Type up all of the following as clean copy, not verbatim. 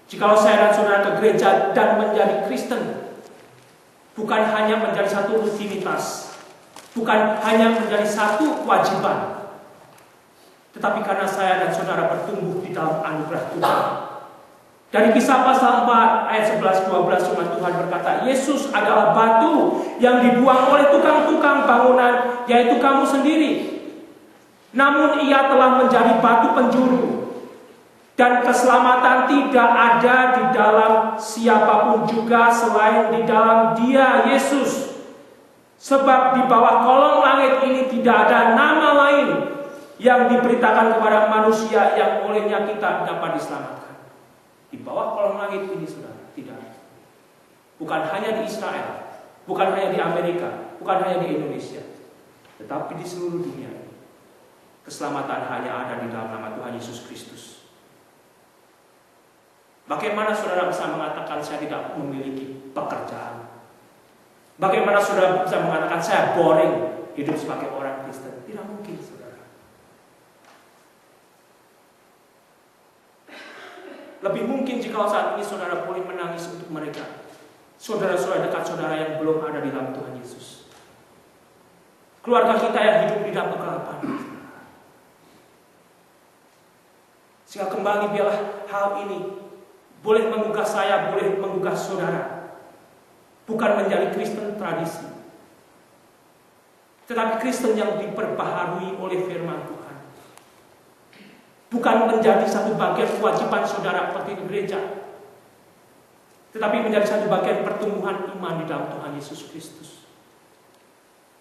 Jikalau saya dan saudara ke gereja dan menjadi Kristen, bukan hanya menjadi satu rutinitas, bukan hanya menjadi satu kewajiban, tetapi karena saya dan saudara bertumbuh di dalam anugerah Tuhan. Dari Kisah pasal 4 ayat 11-12 firman Tuhan berkata, Yesus adalah batu yang dibuang oleh tukang-tukang bangunan, yaitu kamu sendiri. Namun ia telah menjadi batu penjuru. Dan keselamatan tidak ada di dalam siapapun juga selain di dalam Dia, Yesus. Sebab di bawah kolong langit ini tidak ada nama lain yang diberitakan kepada manusia yang olehnya kita dapat diselamatkan. Di bawah kolong langit ini, saudara, tidak. Bukan hanya di Israel, bukan hanya di Amerika, bukan hanya di Indonesia, tetapi di seluruh dunia. Keselamatan hanya ada di dalam nama Tuhan Yesus Kristus. Bagaimana saudara bisa mengatakan saya tidak memiliki pekerjaan? Bagaimana saudara bisa mengatakan saya boring hidup sebagai orang Kristen? Tidak mungkin, saudara. Lebih mungkin jika saat ini saudara boleh menangis untuk mereka, saudara-saudara dekat saudara yang belum ada di dalam Tuhan Yesus. Keluarga kita yang hidup di dalam kegelapan. Sehingga kembali biarlah hal ini boleh menggugah saya, boleh menggugah saudara. Bukan menjadi Kristen tradisi, tetapi Kristen yang diperbaharui oleh firman Tuhan. Bukan menjadi satu bagian kewajiban saudara seperti di gereja, tetapi menjadi satu bagian pertumbuhan iman di dalam Tuhan Yesus Kristus.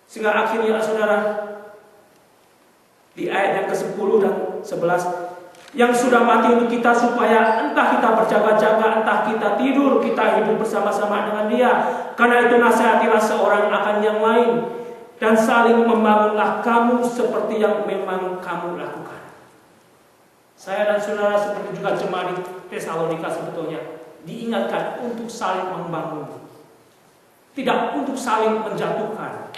Sehingga akhirnya saudara, di ayat yang ke-10 dan 11, yang sudah mati untuk kita supaya entah kita berjaga-jaga, entah kita tidur, kita hidup bersama-sama dengan Dia. Karena itu nasihatilah seorang akan yang lain, dan saling membangunlah kamu seperti yang memang kamu lakukan. Saya dan saudara seperti juga jemaat di Tesalonika sebetulnya diingatkan untuk saling membangun, tidak untuk saling menjatuhkan,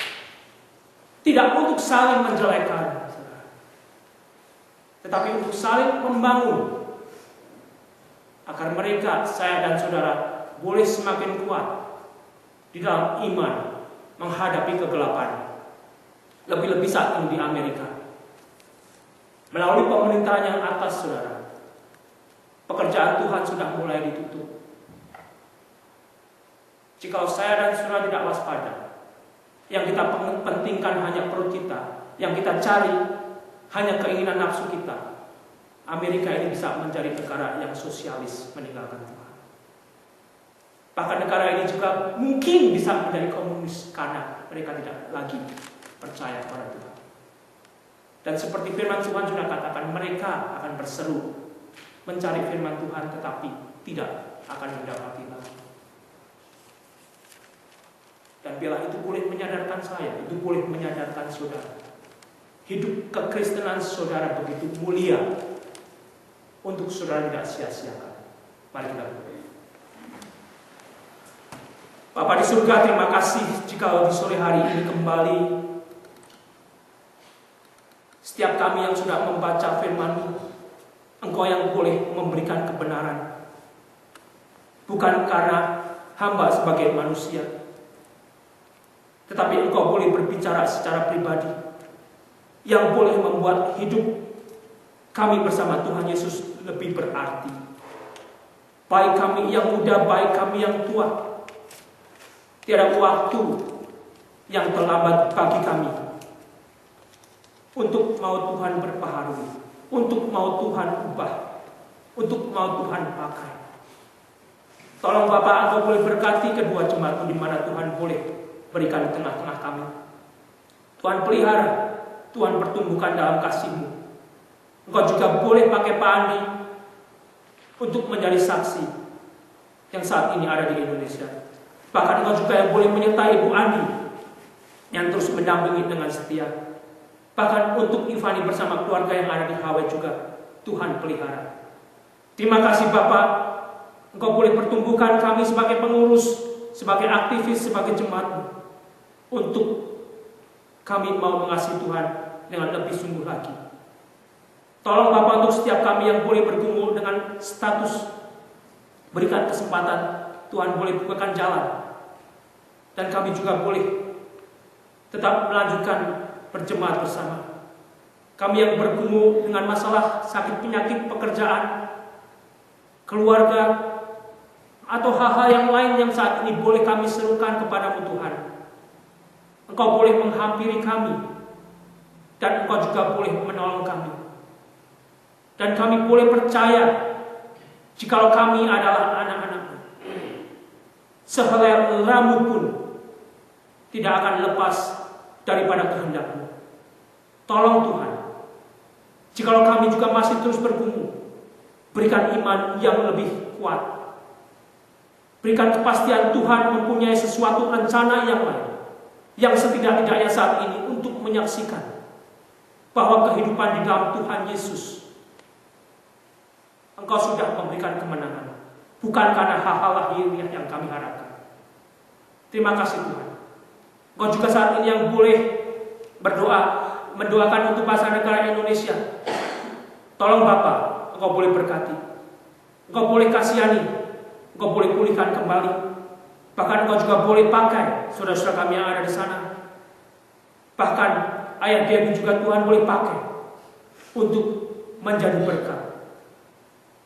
tidak untuk saling menjelekkan, tetapi untuk saling membangun agar mereka, saya dan saudara, boleh semakin kuat di dalam iman menghadapi kegelapan. Lebih-lebih saat ini di Amerika, melalui pemerintahan yang atas, saudara, pekerjaan Tuhan sudah mulai ditutup. Jika saya dan saudara tidak waspada, yang kita pentingkan hanya perut kita, yang kita cari hanya keinginan nafsu kita, Amerika ini bisa menjadi negara yang sosialis meninggalkan Tuhan. Bahkan negara ini juga mungkin bisa menjadi komunis karena mereka tidak lagi percaya kepada Tuhan. Dan seperti firman Tuhan sudah katakan, mereka akan berseru mencari firman Tuhan tetapi tidak akan mendapati lagi. Dan bila itu boleh menyadarkan saya, itu boleh menyadarkan saudara. Hidup kekristenan saudara begitu mulia untuk saudara tidak sia-siakan. Mari kita berdoa. Bapa di surga, terima kasih jika di sore hari ini kembali setiap kami yang sudah membaca firman-Mu, Engkau yang boleh memberikan kebenaran. Bukan karena hamba sebagai manusia, tetapi Engkau boleh berbicara secara pribadi yang boleh membuat hidup kami bersama Tuhan Yesus lebih berarti. Baik kami yang muda, baik kami yang tua, tiada waktu yang terlambat bagi kami untuk mau Tuhan berbaharui, untuk mau Tuhan ubah, untuk mau Tuhan pakai. Tolong Bapak, Engkau boleh berkati kedua jemaat-Mu di mana Tuhan boleh berikan di tengah-tengah kami. Tuhan pelihara, Tuhan pertumbuhkan dalam kasih-Mu. Engkau juga boleh pakai Pak Andi untuk menjadi saksi yang saat ini ada di Indonesia. Bahkan Engkau juga yang boleh menyertai Ibu Andi yang terus mendampingi dengan setia. Bahkan untuk Ivani bersama keluarga yang ada di Hawaii juga, Tuhan pelihara. Terima kasih Bapak, Engkau boleh pertumbuhkan kami sebagai pengurus, sebagai aktivis, sebagai jemaat-Mu, untuk kami mau mengasihi Tuhan dengan lebih sungguh lagi. Tolong Bapa untuk setiap kami yang boleh bergumul dengan status, berikan kesempatan Tuhan boleh bukakan jalan. Dan kami juga boleh tetap melanjutkan berjemaat bersama. Kami yang bergumul dengan masalah sakit penyakit pekerjaan, keluarga, atau hal-hal yang lain yang saat ini boleh kami serukan kepadamu Tuhan. Engkau boleh menghampiri kami, dan Engkau juga boleh menolong kami. Dan kami boleh percaya, jikalau kami adalah anak-anak-Mu, sehelai rambut pun tidak akan lepas daripada kehendak-Mu. Tolong Tuhan, jikalau kami juga masih terus bergumul, berikan iman yang lebih kuat. Berikan kepastian Tuhan mempunyai sesuatu rencana yang lain, yang setidak-tidaknya saat ini untuk menyaksikan bahwa kehidupan di dalam Tuhan Yesus, Engkau sudah memberikan kemenangan, bukan karena hal-hal lahiriah yang kami harapkan. Terima kasih Tuhan. Engkau juga saat ini yang boleh berdoa, mendoakan untuk bangsa negara Indonesia. Tolong Bapa, Engkau boleh berkati, Engkau boleh kasihani, Engkau boleh pulihkan kembali. Bahkan Engkau juga boleh pakai saudara-saudara kami yang ada di sana. Bahkan ayah Debbie juga Tuhan boleh pakai untuk menjadi berkat.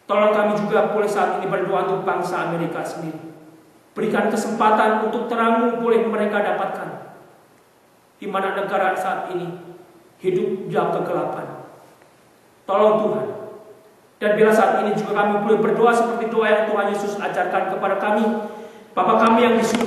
Tolong kami juga boleh saat ini berdoa untuk bangsa Amerika sendiri. Berikan kesempatan untuk terang-Mu boleh mereka dapatkan, di mana negara saat ini hidup dalam kegelapan. Tolong Tuhan. Dan bila saat ini juga kami boleh berdoa seperti doa yang Tuhan Yesus ajarkan kepada kami, Bapa kami yang di surga,